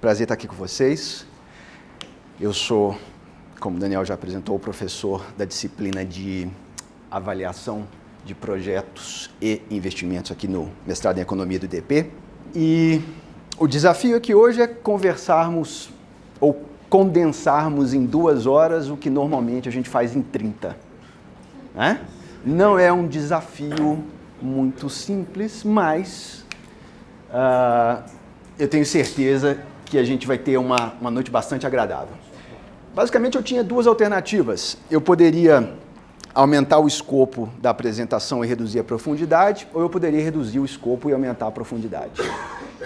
prazer estar aqui com vocês. Eu sou, como o Daniel já apresentou, o professor da disciplina de avaliação de projetos e investimentos aqui no mestrado em Economia do IDP. E o desafio aqui hoje é conversarmos ou condensarmos em 2 horas o que normalmente a gente faz em 30. Né? Não é um desafio muito simples, mas eu tenho certeza que a gente vai ter uma noite bastante agradável. Basicamente, eu tinha 2 alternativas. Eu poderia aumentar o escopo da apresentação e reduzir a profundidade, ou eu poderia reduzir o escopo e aumentar a profundidade.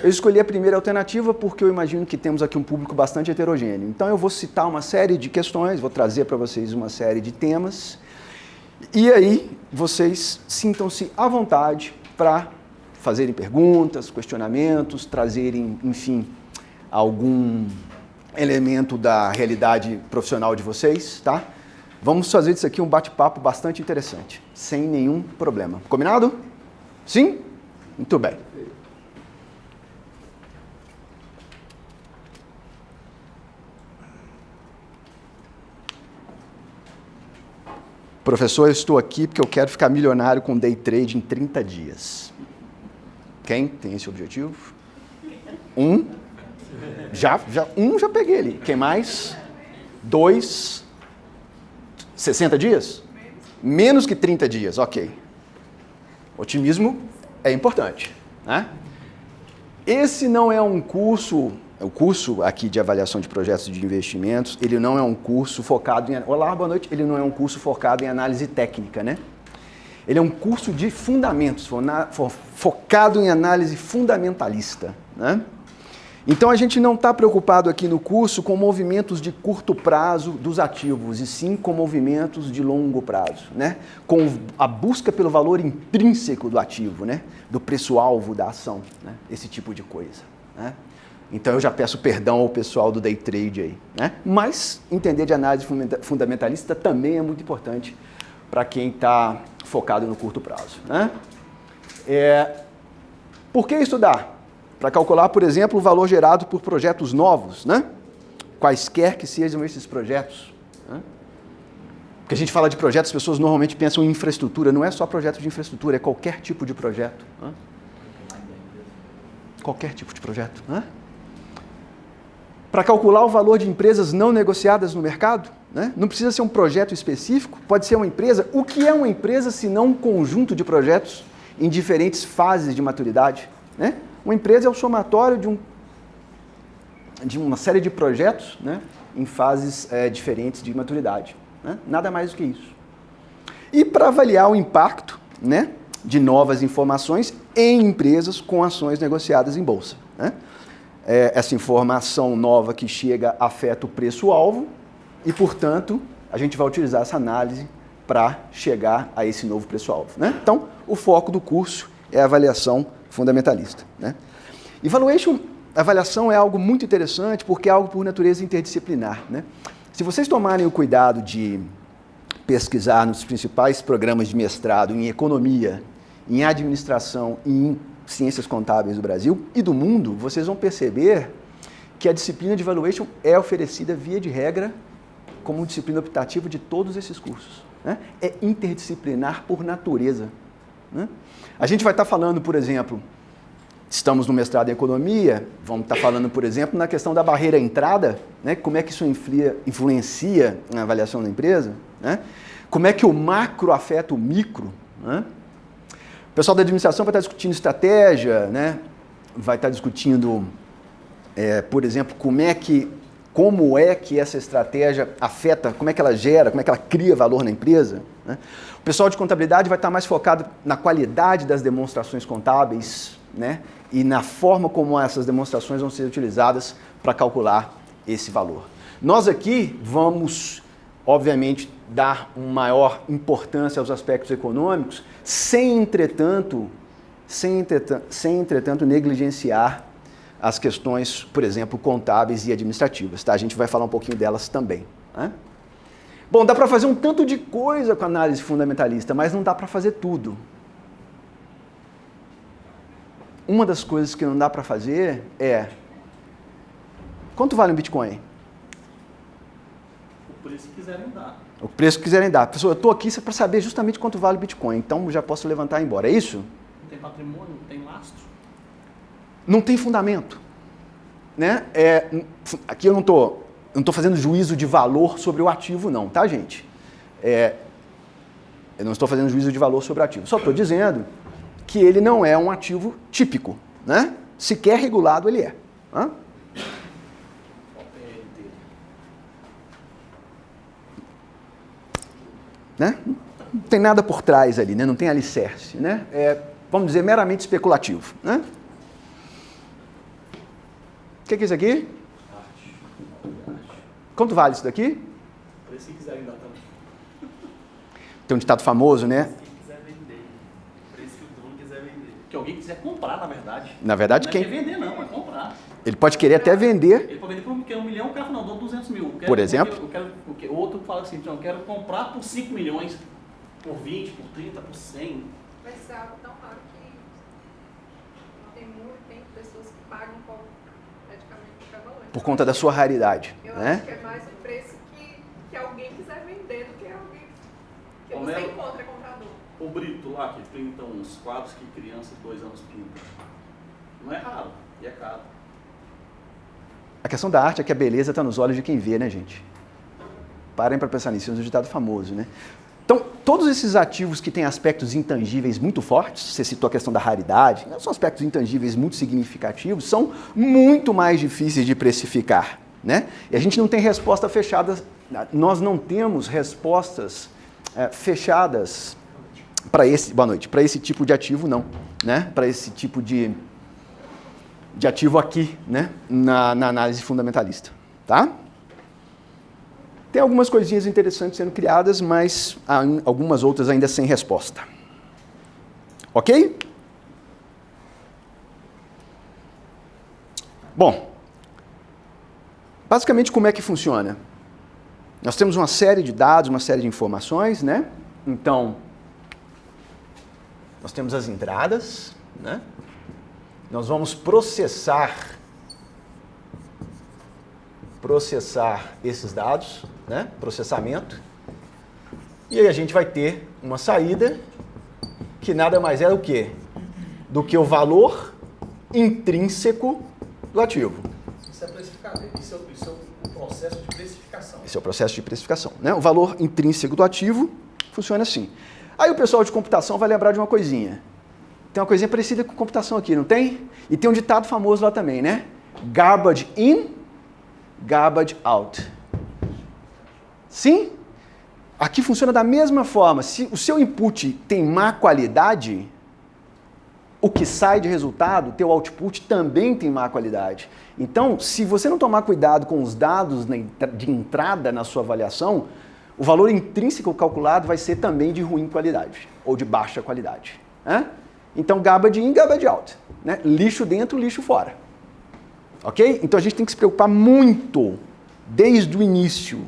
Eu escolhi a primeira alternativa porque eu imagino que temos aqui um público bastante heterogêneo. Então, eu vou citar uma série de questões, vou trazer para vocês uma série de temas, e aí vocês sintam-se à vontade para fazerem perguntas, questionamentos, trazerem, enfim, algum elemento da realidade profissional de vocês, tá? Vamos fazer disso aqui um bate-papo bastante interessante, sem nenhum problema. Combinado? Sim? Muito bem. Professor, eu estou aqui porque eu quero ficar milionário com day trade em 30 dias. Quem tem esse objetivo? Já peguei ali. Quem mais? 2, 60 dias? Menos que 30 dias, ok. Otimismo é importante, né? Esse não é um curso, o curso aqui de avaliação de projetos de investimentos, ele não é um curso focado em... Olá, boa noite. Ele não é um curso focado em análise técnica, né? Ele é um curso de fundamentos, focado em análise fundamentalista, né? Então, a gente não está preocupado aqui no curso com movimentos de curto prazo dos ativos, e sim com movimentos de longo prazo, né? Com a busca pelo valor intrínseco do ativo, né? Do preço-alvo da ação, né? Esse tipo de coisa, né? Então, eu já peço perdão ao pessoal do day trade aí, né? Mas entender de análise fundamentalista também é muito importante para quem está focado no curto prazo, né? Por que estudar? Para calcular, por exemplo, o valor gerado por projetos novos, né? Quaisquer que sejam esses projetos, né? Porque a gente fala de projetos, as pessoas normalmente pensam em infraestrutura, não é só projeto de infraestrutura, é qualquer tipo de projeto, né? Qualquer tipo de projeto, né? Para calcular o valor de empresas não negociadas no mercado, né? Não precisa ser um projeto específico, pode ser uma empresa. O que é uma empresa se não um conjunto de projetos em diferentes fases de maturidade, né? Uma empresa é o somatório de uma série de projetos, né? Em fases diferentes de maturidade, né? Nada mais do que isso. E para avaliar o impacto, né, de novas informações em empresas com ações negociadas em bolsa, né? Essa informação nova que chega afeta o preço-alvo e, portanto, a gente vai utilizar essa análise para chegar a esse novo preço-alvo, né? Então, o foco do curso é a avaliação fundamentalista, né? Avaliação é algo muito interessante porque é algo por natureza interdisciplinar, né? Se vocês tomarem o cuidado de pesquisar nos principais programas de mestrado em economia, em administração e em ciências contábeis do Brasil e do mundo, vocês vão perceber que a disciplina de valuation é oferecida via de regra como disciplina optativa de todos esses cursos, né? É interdisciplinar por natureza, né? A gente vai estar falando, por exemplo, estamos no mestrado em economia, vamos estar falando, por exemplo, na questão da barreira à entrada, né? Como é que isso influencia na avaliação da empresa, né? Como é que o macro afeta o micro, né? O pessoal da administração vai estar discutindo estratégia, né? Vai estar discutindo, por exemplo, como é que essa estratégia afeta, como é que ela gera, como é que ela cria valor na empresa, né? O pessoal de contabilidade vai estar mais focado na qualidade das demonstrações contábeis, né? E na forma como essas demonstrações vão ser utilizadas para calcular esse valor. Nós aqui vamos, obviamente, dar uma maior importância aos aspectos econômicos, sem entretanto negligenciar as questões, por exemplo, contábeis e administrativas, tá? A gente vai falar um pouquinho delas também, né? Bom, dá para fazer um tanto de coisa com a análise fundamentalista, mas não dá para fazer tudo. Uma das coisas que não dá para fazer é Quanto vale um Bitcoin? O preço que quiserem dar. O preço que quiserem dar. Pessoal, eu estou aqui para saber justamente quanto vale o Bitcoin, então já posso levantar e ir embora. É isso? Não tem patrimônio, não tem lastro. Não tem fundamento. Né? Aqui eu não estou fazendo juízo de valor sobre o ativo, não, tá, gente? Eu não estou fazendo juízo de valor sobre o ativo. Só estou dizendo que ele não é um ativo típico. Né? Sequer regulado ele é. Hã? Né? Não tem nada por trás ali, né? Não tem alicerce. Né? Vamos dizer, meramente especulativo. Né? O que é isso aqui? Quanto vale isso daqui? O preço que quiserem dar também. Tem um ditado famoso, né? Quem quiser vender. O preço que o dono quiser vender. Que alguém quiser comprar, na verdade. Na verdade, não quem... é vender não, é comprar. Ele pode querer até vender. Ele pode vender por 1 milhão, o cara fala, não, dou 200 mil. Por exemplo? O outro fala assim, eu quero comprar por 5 milhões, por 20, por 30, por 100. Mas isso é algo tão raro que tem pessoas que pagam praticamente qualquer valor. Por conta da sua raridade. Eu né? acho que é mais o preço que alguém quiser vender do que alguém que Homero, você encontra comprador. O Brito lá, que pinta uns quadros que crianças de 2 anos pintam. Não é raro, e é caro. A questão da arte é que a beleza está nos olhos de quem vê, né, gente? Parem para pensar nisso, é um ditado famoso, né? Então, todos esses ativos que têm aspectos intangíveis muito fortes, você citou a questão da raridade, são aspectos intangíveis muito significativos, são muito mais difíceis de precificar, né? E a gente não tem resposta fechada, nós não temos respostas fechadas para esse tipo de ativo, não, né? Para esse tipo de ativo aqui, né? Na análise fundamentalista, tá? Tem algumas coisinhas interessantes sendo criadas, mas há algumas outras ainda sem resposta. Ok? Bom, basicamente como é que funciona? Nós temos uma série de dados, uma série de informações, né? Então, nós temos as entradas, né? Nós vamos processar esses dados, né? Processamento. E aí a gente vai ter uma saída que nada mais é o quê? Do que o valor intrínseco do ativo. Isso é precificado, isso é o processo de precificação. Esse é o processo de precificação, né? O valor intrínseco do ativo funciona assim. Aí o pessoal de computação vai lembrar de uma coisinha. Tem uma coisinha parecida com computação aqui, não tem? E tem um ditado famoso lá também, né? Garbage in, garbage out. Sim? Aqui funciona da mesma forma. Se o seu input tem má qualidade, o que sai de resultado, teu output também tem má qualidade. Então, se você não tomar cuidado com os dados de entrada na sua avaliação, o valor intrínseco calculado vai ser também de ruim qualidade, ou de baixa qualidade. Né? Então, garbage in, garbage out. Né? Lixo dentro, lixo fora. Ok? Então, a gente tem que se preocupar muito, desde o início,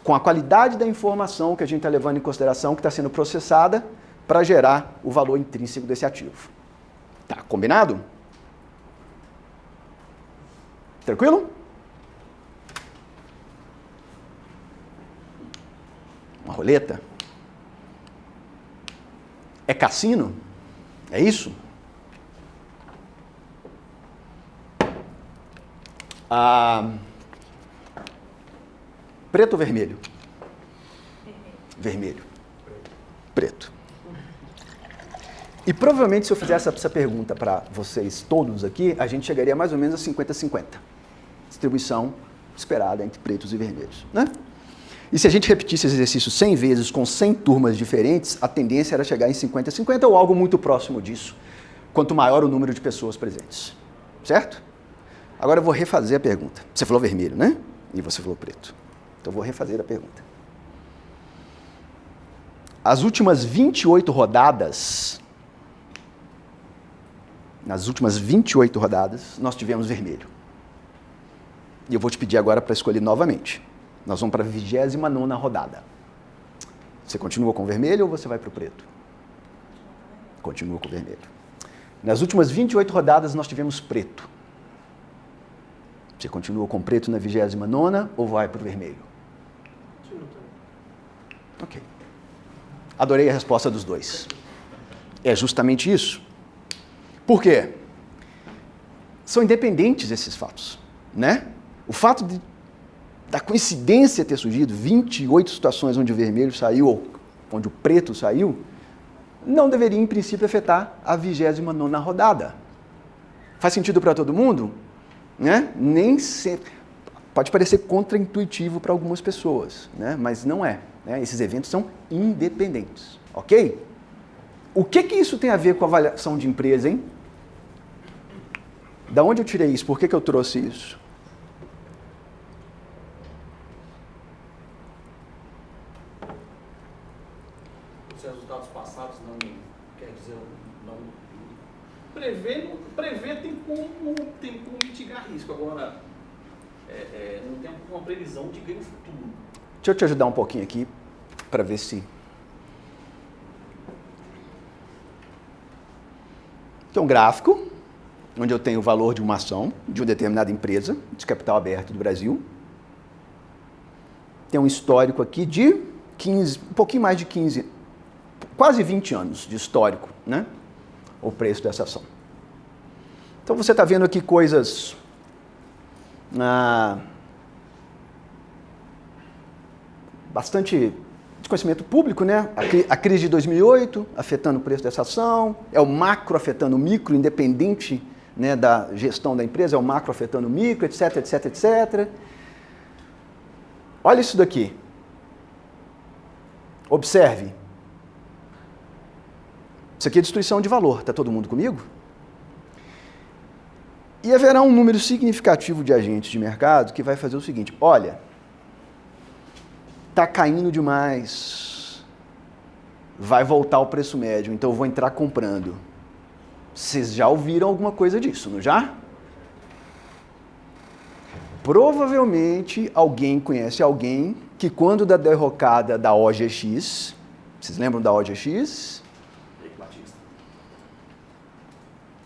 com a qualidade da informação que a gente está levando em consideração, que está sendo processada, para gerar o valor intrínseco desse ativo. Tá combinado? Tranquilo? Uma roleta? É cassino? É isso? Preto ou vermelho? Vermelho. Preto. E provavelmente se eu fizesse essa pergunta para vocês todos aqui, a gente chegaria mais ou menos a 50-50. Distribuição esperada entre pretos e vermelhos. Né? E se a gente repetisse esse exercício 100 vezes com 100 turmas diferentes, a tendência era chegar em 50-50 ou algo muito próximo disso, quanto maior o número de pessoas presentes. Certo? Agora eu vou refazer a pergunta. Você falou vermelho, né? E você falou preto. Então eu vou refazer a pergunta. As últimas 28 rodadas, nas últimas 28 rodadas, nós tivemos vermelho. E eu vou te pedir agora para escolher novamente. Nós vamos para a 29ª rodada. Você continua com o vermelho ou você vai para o preto? Continua com o vermelho. Nas últimas 28 rodadas, nós tivemos preto. Você continua com preto na 29ª ou vai para o vermelho? Ok. Adorei a resposta dos dois. É justamente isso. Por quê? São independentes esses fatos, né? O fato da coincidência ter surgido 28 situações onde o vermelho saiu ou onde o preto saiu, não deveria, em princípio, afetar a 29ª rodada. Faz sentido para todo mundo? Né? Nem sempre. Pode parecer contraintuitivo para algumas pessoas, né? Mas não é. Né? Esses eventos são independentes, ok? O que isso tem a ver com a avaliação de empresa, hein? Da onde eu tirei isso? Por que eu trouxe isso? Os resultados passados não quer dizer não. Prever tem como mitigar risco. Agora, não tem uma previsão de ganho futuro. Deixa eu te ajudar um pouquinho aqui para ver se. Aqui é um gráfico onde eu tenho o valor de uma ação de uma determinada empresa de capital aberto do Brasil. Tem um histórico aqui de 15, um pouquinho mais de 15, quase 20 anos de histórico, né? O preço dessa ação. Então você está vendo aqui coisas bastante de conhecimento público, né? A crise de 2008 afetando o preço dessa ação, é o macro afetando o micro, independente, né, da gestão da empresa, é o macro afetando o micro, etc, etc, etc. Olha isso daqui. Observe. Isso aqui é destruição de valor. Está todo mundo comigo? E haverá um número significativo de agentes de mercado que vai fazer o seguinte: olha, está caindo demais, vai voltar o preço médio, então eu vou entrar comprando. Vocês já ouviram alguma coisa disso, não já? Provavelmente alguém conhece alguém que quando da derrocada da OGX, vocês lembram da OGX?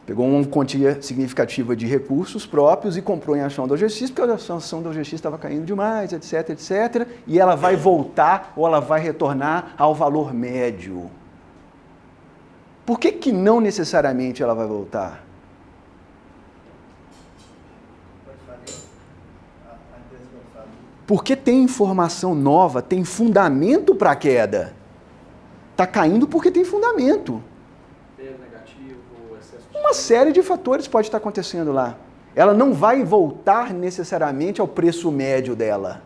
Pegou uma quantia significativa de recursos próprios e comprou em ação da OGX, porque a ação da OGX estava caindo demais, etc, etc, e ela vai voltar ou ela vai retornar ao valor médio. Por que não necessariamente ela vai voltar? Porque tem informação nova, tem fundamento para a queda. Está caindo porque tem fundamento. Uma série de fatores pode estar acontecendo lá. Ela não vai voltar necessariamente ao preço médio dela.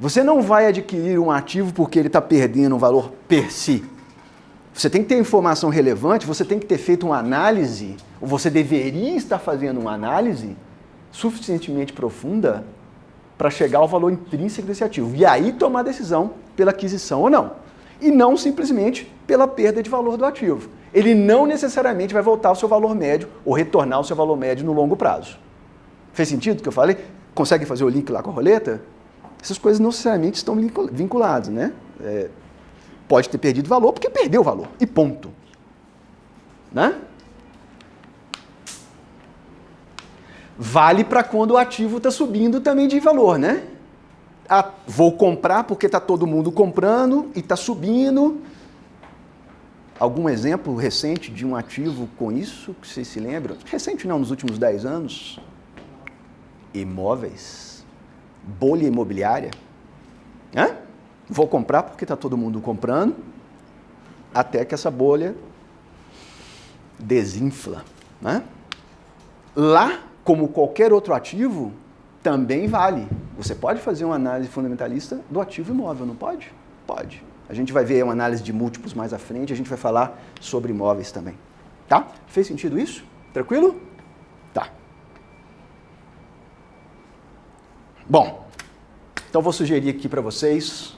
Você não vai adquirir um ativo porque ele está perdendo um valor per si. Você tem que ter informação relevante, você tem que ter feito uma análise, ou você deveria estar fazendo uma análise suficientemente profunda para chegar ao valor intrínseco desse ativo. E aí tomar decisão pela aquisição ou não. E não simplesmente pela perda de valor do ativo. Ele não necessariamente vai voltar ao seu valor médio ou retornar ao seu valor médio no longo prazo. Fez sentido o que eu falei? Consegue fazer o link lá com a roleta? Essas coisas não necessariamente estão vinculadas, né? Pode ter perdido valor porque perdeu o valor. E ponto. Né? Vale para quando o ativo está subindo também de valor, né? Vou comprar porque está todo mundo comprando e está subindo. Algum exemplo recente de um ativo com isso, que vocês se lembram? Recente não, nos últimos 10 anos. Imóveis. Bolha imobiliária. Vou comprar porque está todo mundo comprando, até que essa bolha desinfla. Né? Lá, como qualquer outro ativo, também vale. Você pode fazer uma análise fundamentalista do ativo imóvel, não pode? Pode. A gente vai ver uma análise de múltiplos mais à frente, a gente vai falar sobre imóveis também. Tá? Fez sentido isso? Tranquilo? Tá. Bom, então vou sugerir aqui para vocês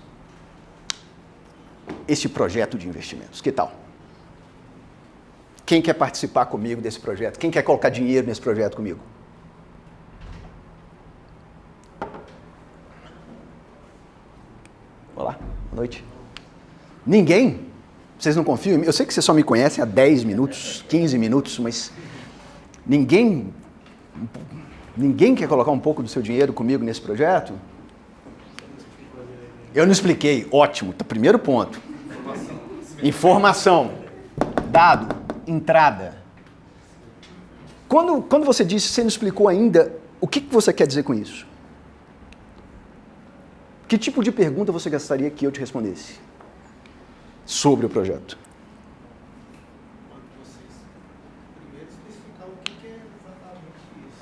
este projeto de investimentos. Que tal? Quem quer participar comigo desse projeto? Quem quer colocar dinheiro nesse projeto comigo? Olá, boa noite. Ninguém? Vocês não confiam em mim? Eu sei que vocês só me conhecem há 10 minutos, 15 minutos, mas ninguém Ninguém quer colocar um pouco do seu dinheiro comigo nesse projeto? Eu não expliquei. Ótimo. Primeiro ponto. Informação. Dado. Entrada. Quando você disse que você não explicou ainda, o que você quer dizer com isso? Que tipo de pergunta você gostaria que eu te respondesse sobre o projeto?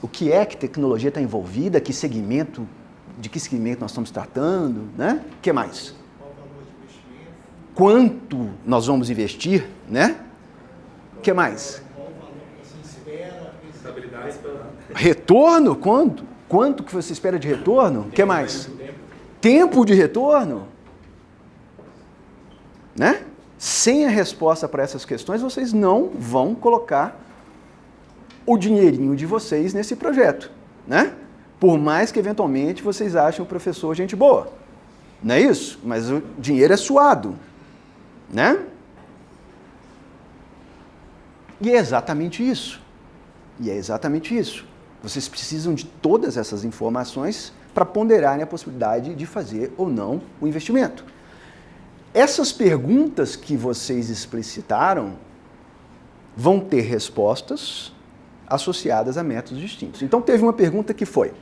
O que é que tecnologia está envolvida? Que segmento? De que segmento nós estamos tratando? Né? O que mais? Qual o valor de investimento? Quanto nós vamos investir? Né? O que mais? Qual o valor que você espera? Estabilidade pela... Retorno? Quanto? Quanto que você espera de retorno? O que mais? Tempo de retorno? Né? Sem a resposta para essas questões, vocês não vão colocar o dinheirinho de vocês nesse projeto, né? Por mais que eventualmente vocês achem o professor gente boa. Não é isso? Mas o dinheiro é suado, né? E é exatamente isso. E é exatamente isso. Vocês precisam de todas essas informações para ponderarem a possibilidade de fazer ou não o investimento. Essas perguntas que vocês explicitaram vão ter respostas associadas a métodos distintos. Então, teve uma pergunta que foi: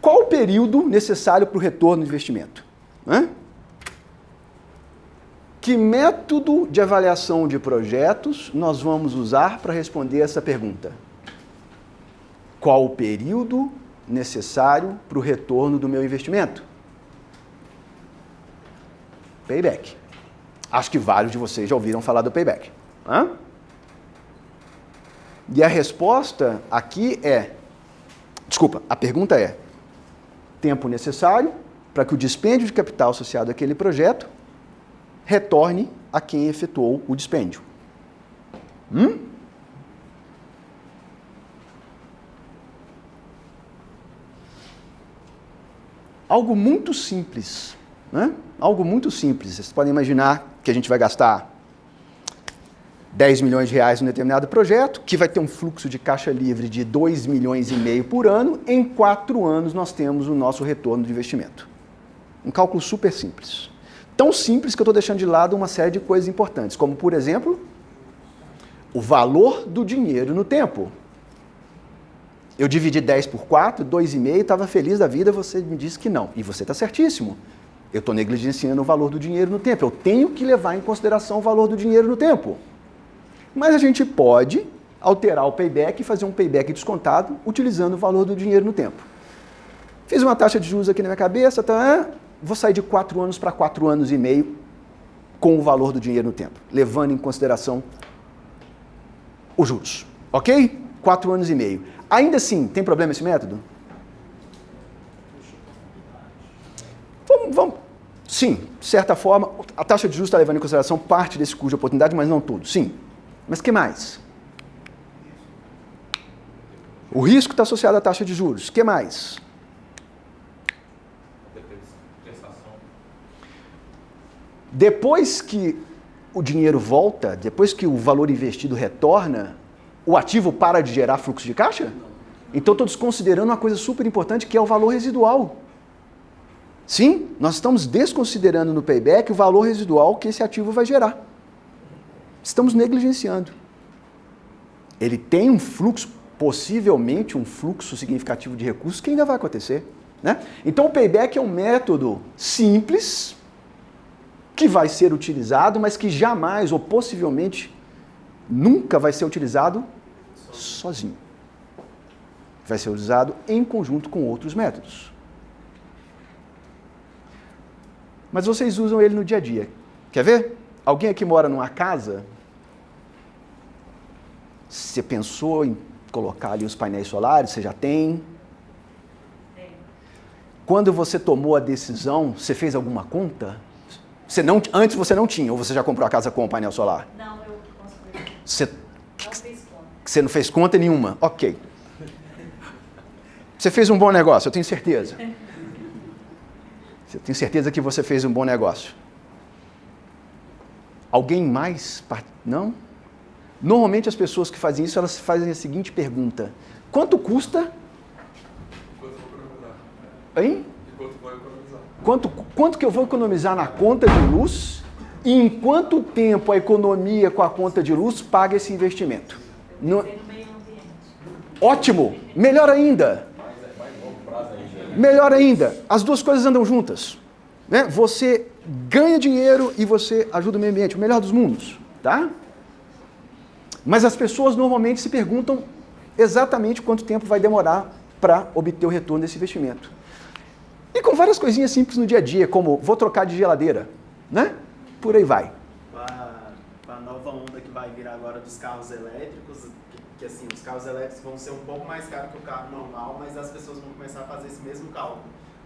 qual o período necessário para o retorno do investimento? Que método de avaliação de projetos nós vamos usar para responder essa pergunta? Qual o período necessário para o retorno do meu investimento? Payback. Acho que vários de vocês já ouviram falar do payback. E a resposta aqui a pergunta é: tempo necessário para que o dispêndio de capital associado àquele projeto retorne a quem efetuou o dispêndio. Algo muito simples, né? Algo muito simples. Vocês podem imaginar que a gente vai gastar 10 milhões de reais em um determinado projeto, que vai ter um fluxo de caixa livre de 2,5 milhões por ano. Em 4 anos nós temos o nosso retorno de investimento. Um cálculo super simples. Tão simples que eu estou deixando de lado uma série de coisas importantes, como, por exemplo, o valor do dinheiro no tempo. Eu dividi 10 por 4, 2,5, estava feliz da vida, você me disse que não. E você está certíssimo. Eu estou negligenciando o valor do dinheiro no tempo. Eu tenho que levar em consideração o valor do dinheiro no tempo. Mas a gente pode alterar o payback e fazer um payback descontado utilizando o valor do dinheiro no tempo. Fiz uma taxa de juros aqui na minha cabeça, vou sair de 4 anos para 4 anos e meio com o valor do dinheiro no tempo, levando em consideração os juros. Ok? 4 anos e meio. Ainda assim, tem problema esse método? Sim, de certa forma, a taxa de juros está levando em consideração parte desse custo de oportunidade, mas não tudo. Sim. Mas o que mais? O risco está associado à taxa de juros. O que mais? Depois que o dinheiro volta, depois que o valor investido retorna, o ativo para de gerar fluxo de caixa? Então, estou desconsiderando uma coisa super importante, que é o valor residual. Sim, nós estamos desconsiderando no payback o valor residual que esse ativo vai gerar. Estamos negligenciando. Ele tem um fluxo, possivelmente um fluxo significativo de recursos que ainda vai acontecer, né? Então, o payback é um método simples, que vai ser utilizado, mas que jamais, ou possivelmente, nunca vai ser utilizado sozinho. Vai ser utilizado em conjunto com outros métodos. Mas vocês usam ele no dia a dia. Quer ver? Alguém aqui mora numa casa? Você pensou em colocar ali os painéis solares? Você já tem? Tem. Quando você tomou a decisão, você fez alguma conta? Antes você não tinha, ou você já comprou a casa com o painel solar? Não, eu que construí. Você Não fiz conta. Você não fez conta nenhuma? Ok. Você fez um bom negócio, eu tenho certeza. Eu tenho certeza que você fez um bom negócio. Alguém mais? Não? Normalmente as pessoas que fazem isso, elas fazem a seguinte pergunta: Quanto custa? Quanto vou economizar? Hein? E quanto vou economizar? Quanto que eu vou economizar na conta de luz e em quanto tempo a economia com a conta de luz paga esse investimento? No meio ambiente. Ótimo! Melhor ainda! Melhor ainda, as duas coisas andam juntas. Né? Você ganha dinheiro e você ajuda o meio ambiente, o melhor dos mundos. Tá? Mas as pessoas normalmente se perguntam exatamente quanto tempo vai demorar para obter o retorno desse investimento. E com várias coisinhas simples no dia a dia, como vou trocar de geladeira, né? Por aí vai. Com a nova onda que vai vir agora dos carros elétricos, que assim, os carros elétricos vão ser um pouco mais caros que o carro normal, mas as pessoas vão começar a fazer esse mesmo cálculo.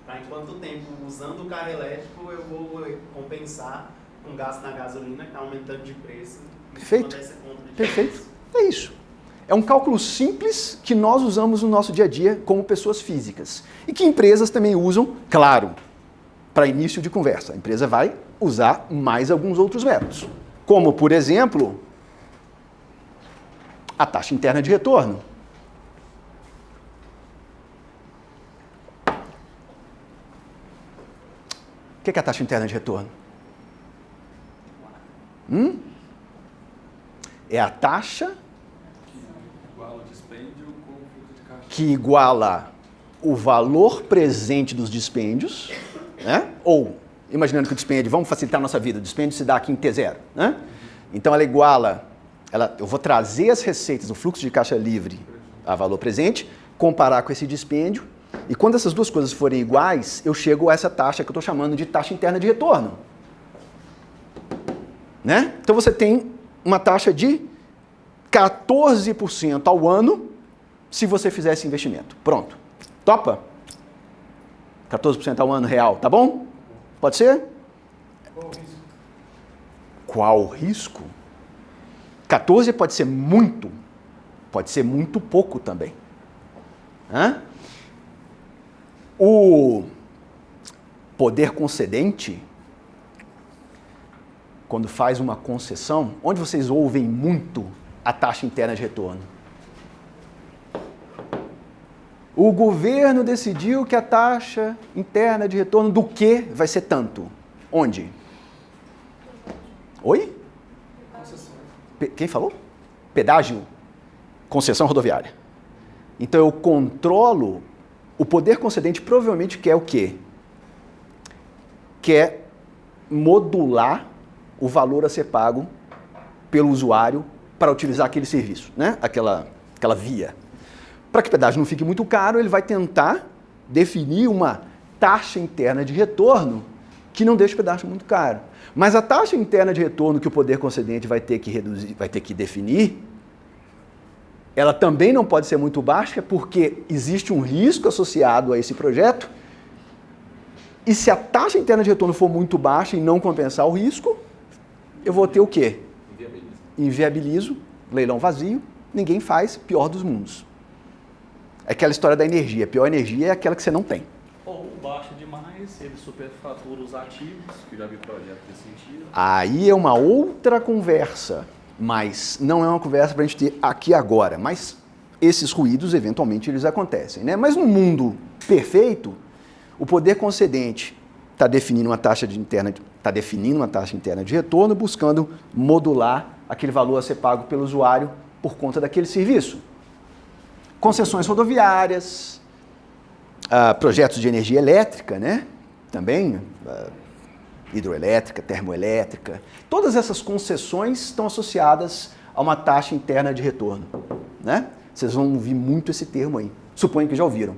Para em quanto tempo, usando o carro elétrico, eu vou compensar com gasto na gasolina, que está aumentando de preço. Perfeito. Perfeito. É isso. É um cálculo simples que nós usamos no nosso dia a dia como pessoas físicas. E que empresas também usam, claro, para início de conversa. A empresa vai usar mais alguns outros métodos. Como, por exemplo, a taxa interna de retorno. O que é a taxa interna de retorno? É a taxa Iguala o dispêndio com o fluxo de caixa. que iguala o valor presente dos dispêndios, né? Ou, imaginando que o dispêndio, vamos facilitar a nossa vida, o dispêndio se dá aqui em T0, né? Então ela iguala, eu vou trazer as receitas do fluxo de caixa livre a valor presente, comparar com esse dispêndio, e quando essas duas coisas forem iguais, eu chego a essa taxa que eu estou chamando de taxa interna de retorno. Né? Então você tem uma taxa de 14% ao ano se você fizer esse investimento. Pronto. Topa? 14% ao ano real, tá bom? Pode ser? Qual o risco? Qual o risco? 14 pode ser muito pouco também. Hã? O poder concedente, quando faz uma concessão, onde vocês ouvem muito a taxa interna de retorno? O governo decidiu que a taxa interna de retorno do quê vai ser tanto? Onde? Oi? Quem falou? Pedágio? Concessão rodoviária. Então eu controlo, o poder concedente provavelmente quer o quê? Quer modular o valor a ser pago pelo usuário para utilizar aquele serviço, né? aquela via. Para que o pedágio não fique muito caro, ele vai tentar definir uma taxa interna de retorno que não deixe o pedágio muito caro. Mas a taxa interna de retorno que o poder concedente vai ter que reduzir, vai ter que definir, ela também não pode ser muito baixa, porque existe um risco associado a esse projeto. E se a taxa interna de retorno for muito baixa e não compensar o risco, eu vou ter o quê? Inviabilizo, leilão vazio, ninguém faz, pior dos mundos. É aquela história da energia. A pior energia é aquela que você não tem. Ou baixa demais, ele superfatura os ativos, que já vi projeto nesse sentido. Aí é uma outra conversa, mas não é uma conversa para a gente ter aqui agora. Mas esses ruídos, eventualmente, eles acontecem, né? Mas no mundo perfeito, o poder concedente está definindo uma taxa interna de retorno, buscando modular aquele valor a ser pago pelo usuário por conta daquele serviço. Concessões rodoviárias, projetos de energia elétrica, né? Também hidroelétrica, termoelétrica. Todas essas concessões estão associadas a uma taxa interna de retorno, né? Vocês vão ouvir muito esse termo aí. Suponho que já ouviram.